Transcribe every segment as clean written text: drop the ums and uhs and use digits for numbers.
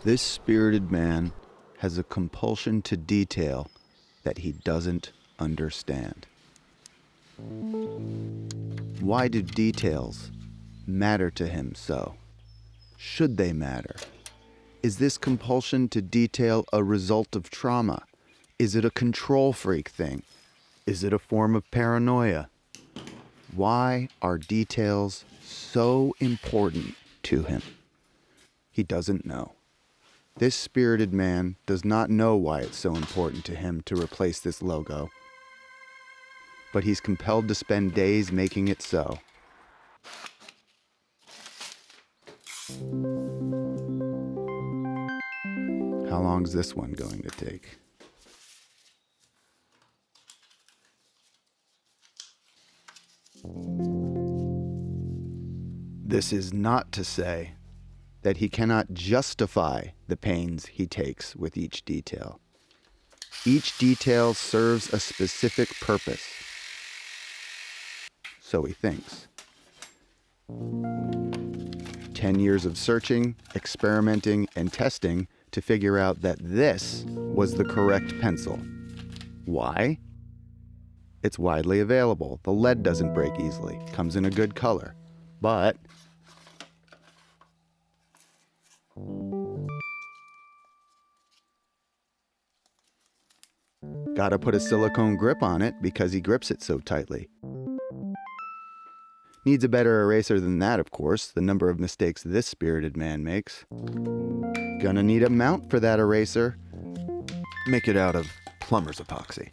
This spirited man has a compulsion to detail that he doesn't understand. Why do details matter to him so? Should they matter? Is this compulsion to detail a result of trauma? Is it a control freak thing? Is it a form of paranoia? Why are details so important to him? He doesn't know. This spirited man does not know why it's so important to him to replace this logo, but he's compelled to spend days making it so. How long's this one going to take? This is not to say that he cannot justify the pains he takes with each detail. Each detail serves a specific purpose. So he thinks. 10 years of searching, experimenting, and testing to figure out that this was the correct pencil. Why? It's widely available. The lead doesn't break easily. Comes in a good color. But gotta put a silicone grip on it because he grips it so tightly. Needs a better eraser than that, of course, the number of mistakes this spirited man makes. Gonna need a mount for that eraser. Make it out of plumber's epoxy.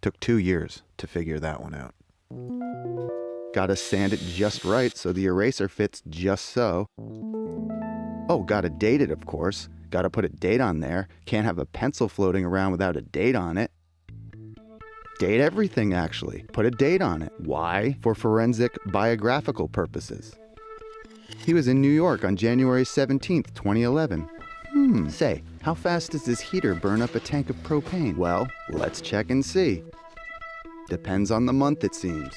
Took 2 years to figure that one out. Gotta sand it just right so the eraser fits just so. Oh, gotta date it, of course. Gotta put a date on there. Can't have a pencil floating around without a date on it. Date everything, actually. Put a date on it. Why? For forensic biographical purposes. He was in New York on January 17th, 2011. Say, how fast does this heater burn up a tank of propane? Well, let's check and see. Depends on the month, it seems.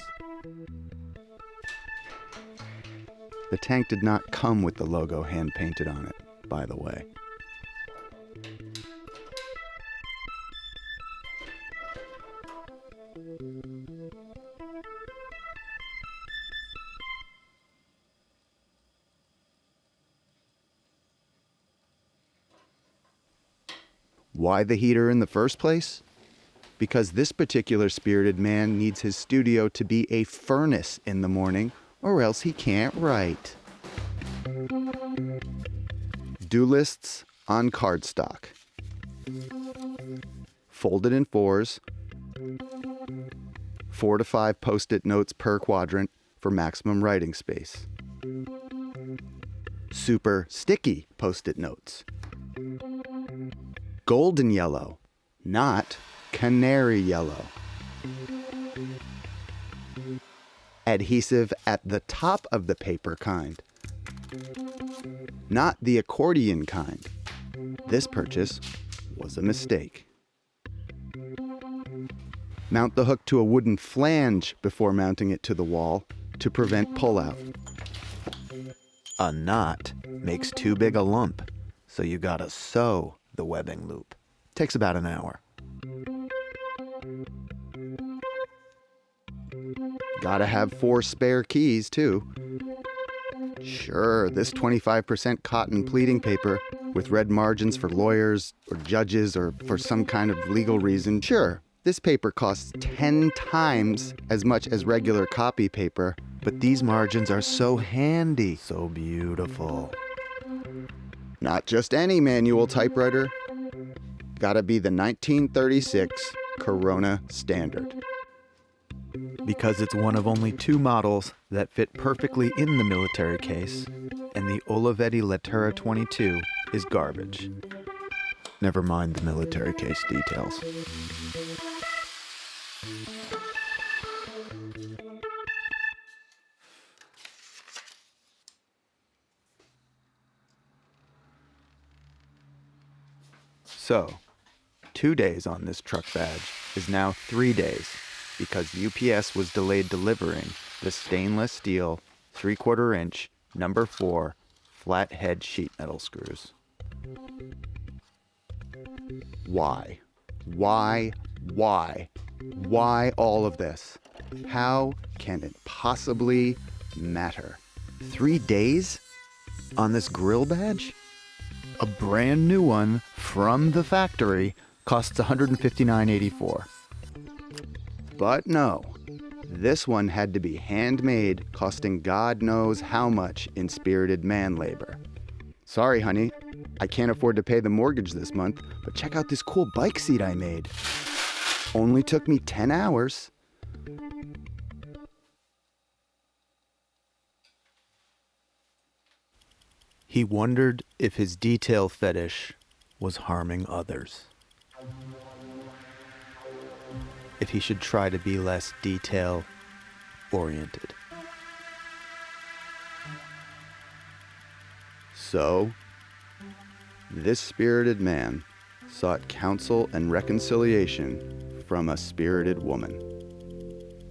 The tank did not come with the logo hand-painted on it, by the way. Why the heater in the first place? Because this particular spirited man needs his studio to be a furnace in the morning, or else he can't write. Do lists on cardstock. Folded in 4s. 4 to 5 post-it notes per quadrant for maximum writing space. Super sticky post-it notes. Golden yellow, not canary yellow. Adhesive at the top of the paper kind, not the accordion kind. This purchase was a mistake. Mount the hook to a wooden flange before mounting it to the wall to prevent pullout. A knot makes too big a lump, so you gotta sew the webbing loop. Takes about an hour. Gotta have 4 spare keys, too. Sure, this 25% cotton pleating paper with red margins for lawyers or judges or for some kind of legal reason. Sure, this paper costs 10 times as much as regular copy paper, but these margins are so handy, so beautiful. Not just any manual typewriter. Gotta be the 1936 Corona Standard. Because it's one of only 2 models that fit perfectly in the military case, and the Olivetti Lettera 22 is garbage. Never mind the military case details. So, 2 days on this truck badge is now 3 days because UPS was delayed delivering the stainless steel 3/4 inch number 4 flat head sheet metal screws. Why? Why? Why? Why all of this? How can it possibly matter? 3 days on this grill badge? A brand new one from the factory costs $159.84. But no, this one had to be handmade, costing God knows how much in spirited man labor. Sorry, honey, I can't afford to pay the mortgage this month, but check out this cool bike seat I made. Only took me 10 hours. He wondered if his detail fetish was harming others. If he should try to be less detail-oriented. So, this spirited man sought counsel and reconciliation from a spirited woman.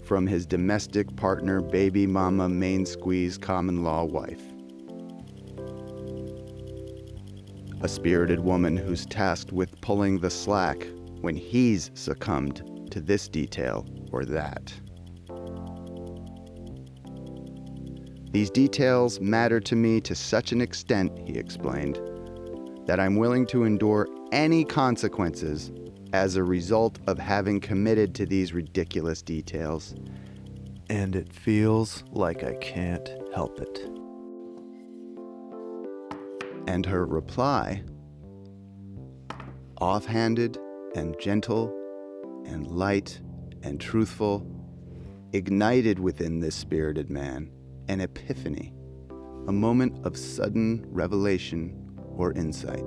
From his domestic partner, baby mama, main squeeze, common law wife. A spirited woman who's tasked with pulling the slack when he's succumbed to this detail or that. These details matter to me to such an extent, he explained, that I'm willing to endure any consequences as a result of having committed to these ridiculous details. And it feels like I can't help it. And her reply, offhanded and gentle and light and truthful, ignited within this spirited man an epiphany, a moment of sudden revelation or insight.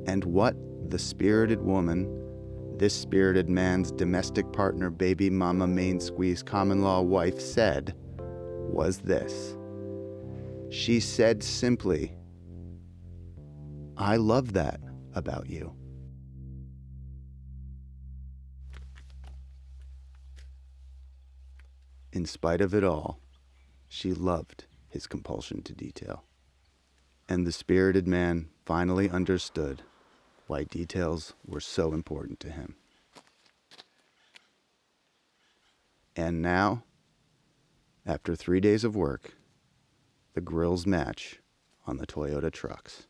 And what the spirited woman, this spirited man's domestic partner, baby mama, main squeeze, common law wife said was this. She said simply, I love that about you. In spite of it all, she loved his compulsion to detail. And the spirited man finally understood why details were so important to him. And now, after 3 days of work, the grills match on the Toyota trucks.